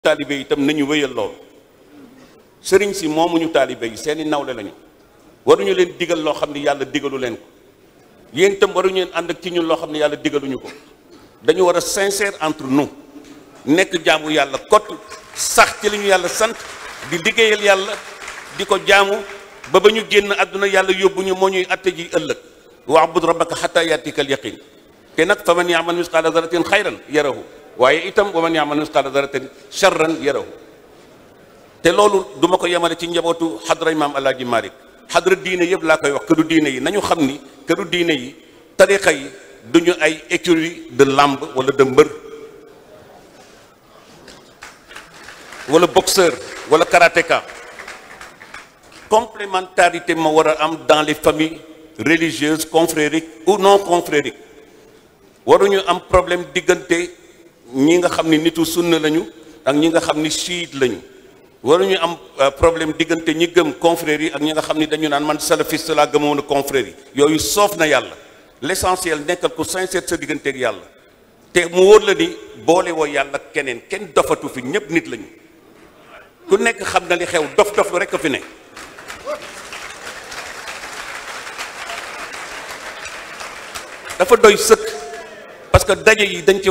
taalibe yi itam nañu wéyal lool sëriñ si moomuñu taalibe yi seeni nawle lañu waruñu leen digal loo xam ne yàlla digalu leen ko yéen itam waruñu leen ànd ak ci ñun loo xam ne yàlla digaluñu ko dañu war a sincère entre nous nekk jaamu yàlla kot sax ci li ñu yàlla sant di liggéeyal yàlla di ko jaamu ba ñu génn àdduna yàlla yóbbu ñu moo ñuy atte ji ëllëg wa'bud rabbaka hatta yatika al yaqin te nag fa man ya'mal misqala daratin xayran yarahu waaye itam wa man ya'mal misqala daratin sharran yarahu te loolu duma ko yemale ci njabootu xadra imaam Alaaji Malik xadra diine yëpp laa koy wax këru diine yi nañu xam ni këru diine yi tariqa yi duñu ay écurie de lamb wala de mbër wala boxeur wala karatéka complémentarité ma war a am dans les familles religieuses confrériques ou non confrériques waruñu am problème diggante ñi nga xam ni nitu sunna lañu ak ñi nga xam ni chiite lañu waruñu am problème diggante ñi gëm confrères yi ak ñi nga xam ni dañu naan man salafiste laa gëmoon a confrères yi yooyu soof na yàlla l'essentiel nekkal ko sincère sa digganteeg yàlla te mu wóor la ni boole woo yàlla keneen kenn dofatu fi ñëpp nit lañu ku nekk xam na li xew dof lu rekk a fi ne dafa doy sëkk parce que daje yi dañ ci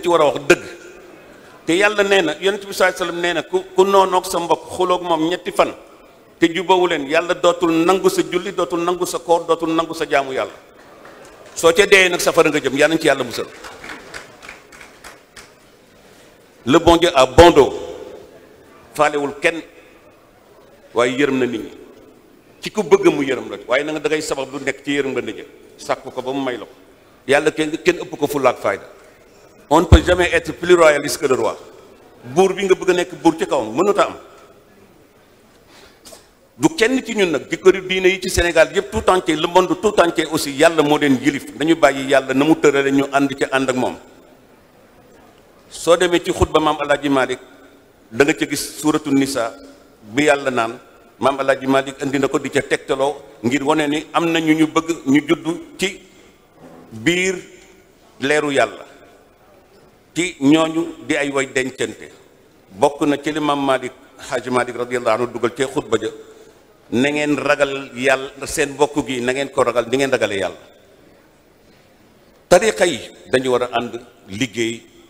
war a wax dëgg te yàlla nee na yonent bi sallallahu alayhi wasallam nee na ku noonoog sa mbokk xuloog moom ñetti fan te jubawu leen yàlla dootul nangu sa julli dootul nangu sa koor dootul nangu sa jaamu yàlla soo ca dee nag safara nga jëm yàlla nañ ci yàlla musal le bon Dieu a bon dos faalewul kenn waaye yërëm na nit ñi ci ku bëgg mu yërëm la waaye na nga da ngay sabab lu nekk ci yërëm nga nëjë sàkk ko ba mu may la ko yàlla kenn ëpp ko fulla ak fayda on ne peut jamais être plus royaliste que le roi buur bi nga bëgg a nekk buur ci kawam mënut a am du kenn ci ñun nag di këri diine yi ci Sénégal yëpp tout entier le monde tout entier aussi yàlla moo leen yilif dañu bàyyi yàlla na mu tërale ñu ànd ci ànd ak moom soo demee ci xutba maam Alaaji Malik da nga ca gis suuratu Nisa bi yàlla naan maam Alaaji Malik indi na ko di ca tegtaloo ngir wane ni am na ñu bëgg ñu juddu ci biir leeru yàlla ci ñooñu di ay way dencante bokk na ci li maam Malik Haaji Malik radiyallahu anhu dugal ci xutba ja na ngeen ragal yàlla seen bokk gi na ngeen ko ragal di ngeen ragale yàlla tariqa yi dañu war a ànd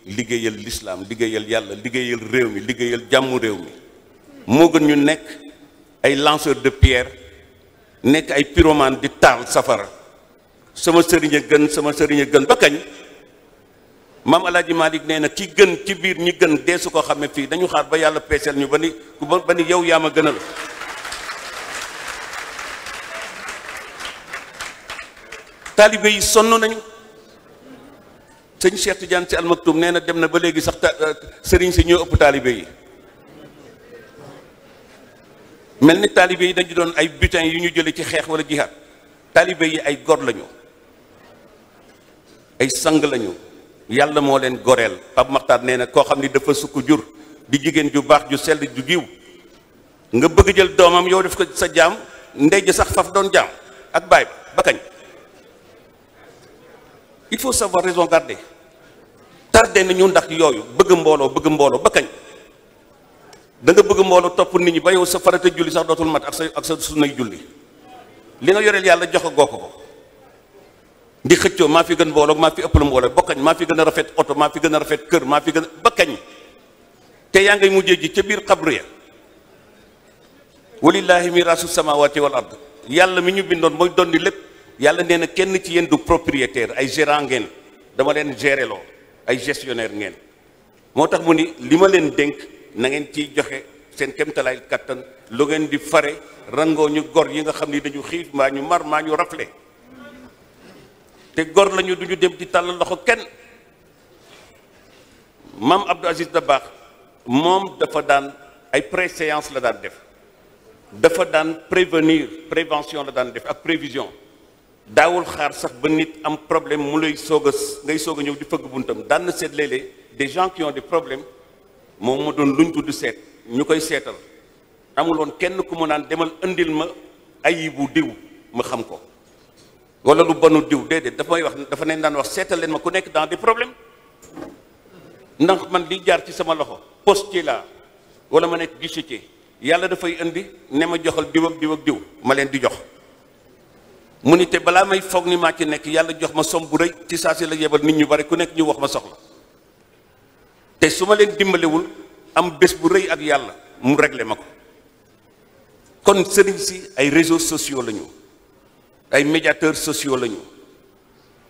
liggéeyal lislaam liggéeyal yàlla liggéeyal réew mi liggéeyal jàmmu réew mi moo gën ñu nekk ay lanceur de pierre nekk ay pyromane di taal safara sama sëriñ a gën ba kañ maam Alaaji Malik nee na ki gën ci biir ñi gën dee su ko xamee fii dañu xaar ba yàlla peeseel ñu ba ni yow yaa ma gënal taalibe yi sonn nañu sëñ Cheikh Tidiane Sy Al Maktoum nee na dem na ba léegi sax sëriñ si ñoo ëpp taalibe yi mel ni taalibe yi dañu doon ay butin yu ñu jële ci xeex wala jihaad taalibe yi ay gor lañu ay sang lañu yàlla moo leen goreel Pape Makhtar nee na koo xam ni dafa sukk jur di jigéen ju baax ju sell ju giw nga bëgg jël doomam yow def ko sa jaam ndey ji sax faf doon jaam ak baay ba kañ il faut savoir raison garder tardé nañu ndax yooyu bëgg mbooloo ba kañ da nga bëgg mbooloo topp nit ñi ba yow sa farata julli sax dootul mat ak sa sunnay julli li nga yoreel yàlla jox ko ko di xëccoo maa fi gën mbooloo maa fi ëpp la mbooloo ba kañ maa fi gën a rafet oto maa fi gën a rafet kër maa fi gën a ba kañ te yaa ngay mujjee ji ca biir xabru ya walillahi miraasu samawati wal ard yàlla mi ñu bindoon mooy doon di lépp yàlla nee na kenn ci yéen du propriétaire ay gérant ngeen dama leen gérer loo ay gestionnaire ngeen moo tax mu ni li ma leen dénk na ngeen ciy joxe seen kéemtalaay kattan lu ngeen di fare rangoo ñu gor yi nga xam ni dañu xiif mbaa ñu mar maa ñu rafle te gor lañu duñu dem di tàllal loxo kenn maam Abdou Aziz Dabakh moom dafa daan ay préséance la daan def dafa daan prévention la daan def ak prévision daawul xaar sax ba nit am problème mu lay ngay soog a ñëw di fëgg buntam daan na seet léeg-léeg des gens qui ont des problèmes moom ma doon luñ tudd seet ñu koy seetal amuloon kenn ku mu naan demal indil ma ayibu diw ma xam ko wala lu bonu diw déedéet dafa may wax dafa neen daan wax seetal leen ma ku nekk dans des problèmes ndax man li jaar ci sama loxo postier la wala ma nekk guichetier yàlla dafay indi ne ma joxal diw ak diw ak diw ma leen di jox mu ni te balaa may foog ni maa ci nekk yàlla jox ma som bu rëy ci saa si la yebal nit ñu bari ku nekk ñu wax ma soxla te su ma leen dimbalewul am bés bu rëy ak yàlla mu réglé ma ko kon sëriñ si ay réseaux sociaux lañu ay médiateurs sociaux lañu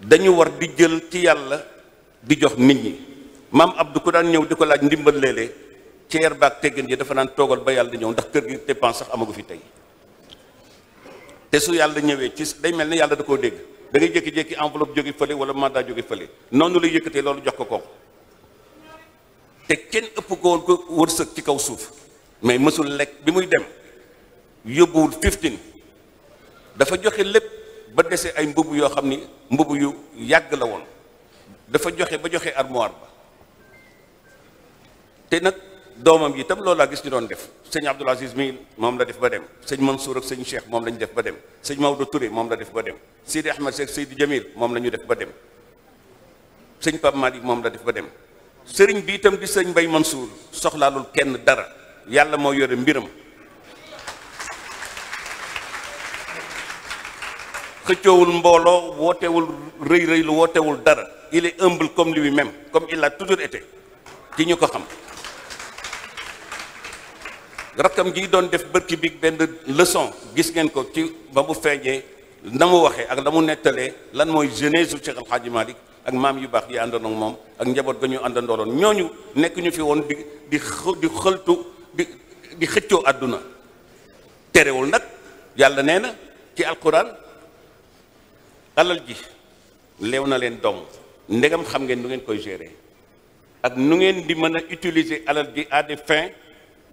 dañu war di jël ci yàlla di jox nit ñi maam Abdou ko daan ñëw di ko laaj ndimbal léeg-léeg ceer baak teggin yi dafa naan toogal ba yàlla di ñëw ndax kër gi dépense sax amagu fi tey te su yàlla ñëwee ci day mel ne yàlla da koo dégg da ngay jékki-jékki enveloppe jóge fële wala mandat jóge fële noonu lay yëkkatee loolu jox ko kooku te kenn ëpp ko woon ko wërsëg ci kaw suuf mais mësul lekk bi muy dem yóbbuwul 15 dafa joxe lépp ba dese ay mbubb yoo xam ni mbubb yu yàgg la woon dafa joxe ba joxe armoire ba te nag doomam yi itam loolu laa gis ñu doon def sëñ Abdoul Aziz mi moom la def ba dem sëñ Mansour ak sëñ Cheikh moom la ñu def ba dem sëñ Maodo Touré moom la def ba dem Sidi Ahmed Seck Seydi Jamil moom la ñu def ba dem sëñ Pape Malick moom la def ba dem sëriñ bi itam di sëñ Mbay Mansour soxlaalul kenn dara yàlla moo yore mbiram xëccoowul mbooloo wootewul rëy rëy lu wootewul dara il est humble comme lui-même comme il a toujours été ci ñu ko xam rakkam ji doon def bërki bi benn leçon gis ngeen ko ci ba mu feeñee na mu waxee ak la mu nettalee lan mooy jeunesse u Cheikh El Hadji Malick ak maam yu baax yi àndoon ak moom ak njaboot ga ñu àndandooloon ñooñu nekk ñu fi woon di xëltu di xëccoo àdduna terewul nag yàlla nee na ci alquran alal ji leew na leen doom ndegam xam ngeen nu ngeen koy gérer ak nu ngeen di mën a utiliser alal ji à des fins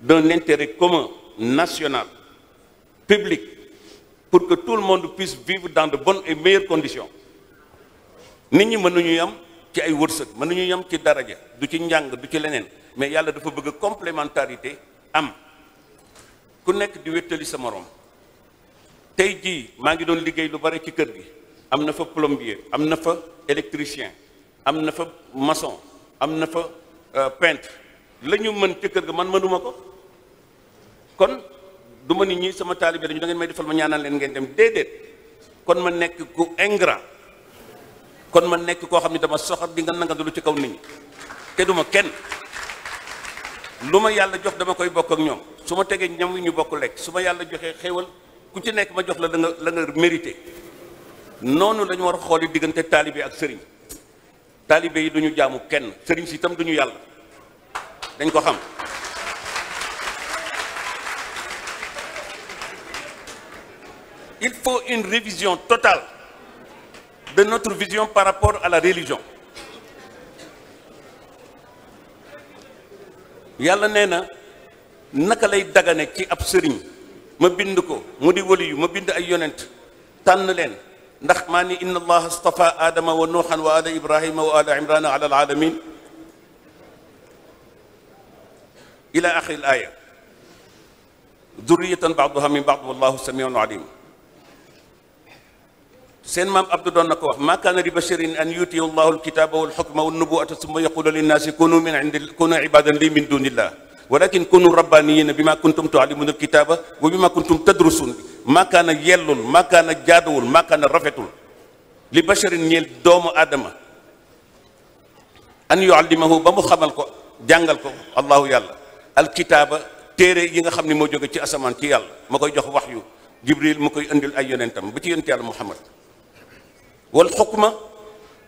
d'un intérêt commun national public pour que tout le monde puisse vivre dans de bonnes et meilleures conditions nit ñi mënuñu yam ci ay wërsëg mënuñu yam ci daraja du ci njàng du ci leneen mais yàlla dafa bëgg complémentarité am ku nekk di wéttali sa morom tey jii maa ngi doon liggéey lu bari ci kër gi am na fa plombier am na fa électricien am na fa maçon am na fa peintre la ñu mën ci kër ga man mënuma ko kon du ma nit ñi sama taalibe dañu da ngeen may defal ma ñaanal leen ngeen dem déedéet kon ma nekk ku ingrat kon ma nekk koo xam ne dama soxor di nga nangandalu ci kaw nit ñi te duma kenn lu ma yàlla jox dama koy bokk ak ñoom su ma tegee ñam wi ñu bokk lekk su ma yàlla joxee xéewal ku ci nekk ma jox la la nga mérité noonu lañu war a xooli diggante taalibe ak sëriñ taalibe yi duñu jaamu kenn sëriñ si itam duñu yàlla dañ ko xam il faut une révision totale de notre vision par rapport à la religion yàlla nee na naka lay dagane ci ab sëriñ ma bind ko mu di waliyu ma bind ay yonent tànn leen ndax maa ni inna allaha astafa adama wa nuuhan wa ala ibrahima wa ala imrana ala alalamin ila axiri al aya durriyatan baaduha min baad wallahu samiun alim seen maam Abdou doon na ko wax maa kaana li basharin an yutiya allahu alkitaba walxukma wannubuwata summa yaqulu linnaasi kunu ibadan li min dunillah walakin kunu rabbaniyina bima kuntum tuallimuna alkitaba wa bima kuntum tadrusun maa kaana yellul maa kaana jaaduwul maa kaana rafetul li basharin ñeel doomu aadama an yuallimahu ba mu xamal ko jàngal ko allahu yàlla alkitaaba téere yi nga xam ne moo jóge ci asamaan ci yàlla ma koy jox waxyu jibril ma koy indil ay yonentam ba ci yonent yàlla muhammad wal xukma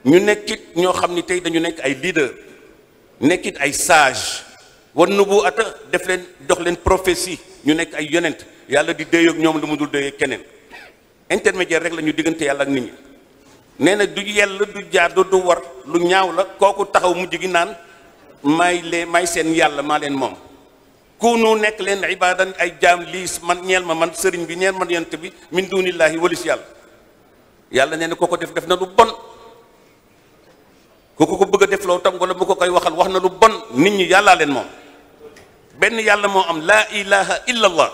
ñu nekkit ñoo xam ni tey dañu nekk ay leader nekkit ay sage wan nubu ata def leen jox leen prophétie ñu nekk ay yonent yàlla di déyoog ñoom lu mu dul déyoog keneen intermédiaire rek la ñu diggante yàlla ak nit ñi nee na du yell du jaadu du war lu ñaaw la kooku taxaw mujj gi naan may seen yàlla maa leen moom kunu nekk leen ibadan ay jaam liis man ñeel ma man sëriñ bi ñeel man yonent bi min dunillahi walis yàlla nee na ko def na lu bon ku ko bëgg a def loo tam wala mu ko koy waxal wax na lu bon nit ñi yàllaa leen moom benn yàlla moo am laa ilaha illa allah